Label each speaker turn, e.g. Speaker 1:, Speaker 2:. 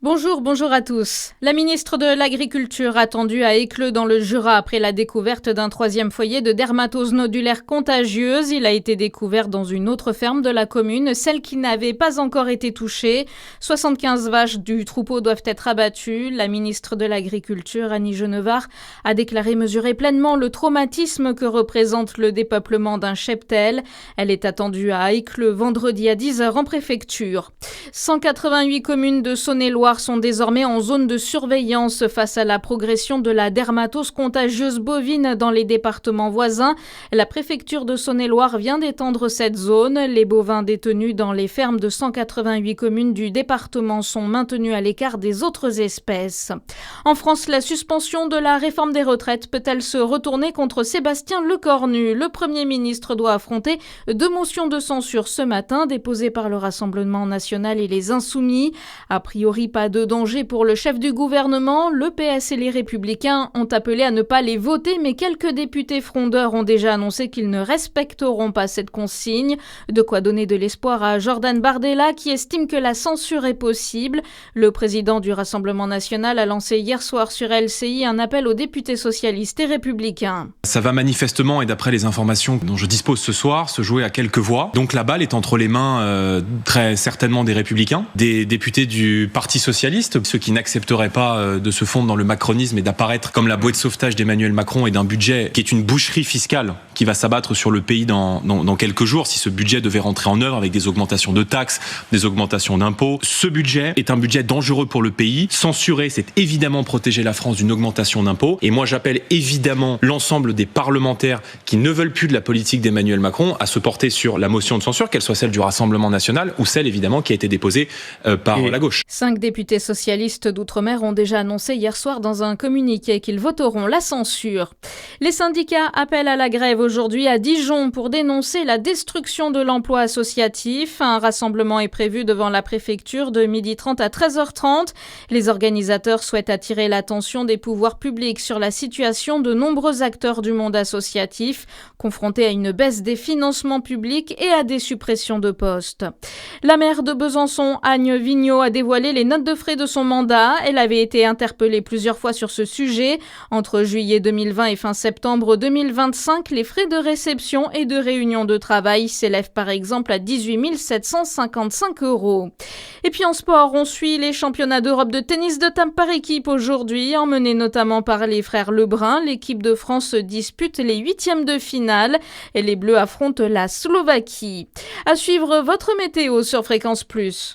Speaker 1: Bonjour à tous. La ministre de l'Agriculture attendue à Écleux dans le Jura après la découverte d'un troisième foyer de dermatose nodulaire contagieuse. Il a été découvert dans une autre ferme de la commune, celle qui n'avait pas encore été touchée. 75 vaches du troupeau doivent être abattues. La ministre de l'Agriculture, Annie Genevard, a déclaré mesurer pleinement le traumatisme que représente le dépeuplement d'un cheptel. Elle est attendue à Écleux vendredi à 10h en préfecture. 188 communes de Saône-et-Loire sont désormais en zone de surveillance face à la progression de la dermatose contagieuse bovine dans les départements voisins. La préfecture de Saône-et-Loire vient d'étendre cette zone. Les bovins détenus dans les fermes de 188 communes du département sont maintenus à l'écart des autres espèces. En France, la suspension de la réforme des retraites peut-elle se retourner contre Sébastien Lecornu ? Le Premier ministre doit affronter 2 motions de censure ce matin déposées par le Rassemblement national et les Insoumis. A priori, pas de danger pour le chef du gouvernement. Le PS et les Républicains ont appelé à ne pas les voter, mais quelques députés frondeurs ont déjà annoncé qu'ils ne respecteront pas cette consigne. De quoi donner de l'espoir à Jordan Bardella qui estime que la censure est possible. Le président du Rassemblement national a lancé hier soir sur LCI un appel aux députés socialistes et républicains.
Speaker 2: Ça va manifestement, et d'après les informations dont je dispose ce soir, se jouer à quelques voix. Donc la balle est entre les mains très certainement des Républicains, des députés du Parti socialiste, ceux qui n'accepteraient pas de se fondre dans le macronisme et d'apparaître comme la bouée de sauvetage d'Emmanuel Macron et d'un budget qui est une boucherie fiscale qui va s'abattre sur le pays dans quelques jours si ce budget devait rentrer en œuvre avec des augmentations de taxes, des augmentations d'impôts. Ce budget est un budget dangereux pour le pays. Censurer, c'est évidemment protéger la France d'une augmentation d'impôts. Et moi, j'appelle évidemment l'ensemble des parlementaires qui ne veulent plus de la politique d'Emmanuel Macron à se porter sur la motion de censure, qu'elle soit celle du Rassemblement national ou celle évidemment qui a été déposée par la gauche.
Speaker 1: 5 députés socialistes d'outre-mer ont déjà annoncé hier soir dans un communiqué qu'ils voteront la censure. Les syndicats appellent à la grève aujourd'hui à Dijon pour dénoncer la destruction de l'emploi associatif. Un rassemblement est prévu devant la préfecture de 12h30 à 13h30. Les organisateurs souhaitent attirer l'attention des pouvoirs publics sur la situation de nombreux acteurs du monde associatif, confrontés à une baisse des financements publics et à des suppressions de postes. La maire de Besançon, Anne Vigneault, a dévoilé les notes de frais de son mandat. Elle avait été interpellée plusieurs fois sur ce sujet. Entre juillet 2020 et fin septembre 2025, les frais de réception et de réunion de travail s'élèvent par exemple à 18 755 €. Et puis en sport, on suit les championnats d'Europe de tennis de table par équipe aujourd'hui, emmenés notamment par les frères Lebrun. L'équipe de France dispute les 8e de finale et les Bleus affrontent la Slovaquie. À suivre votre météo sur Fréquence Plus.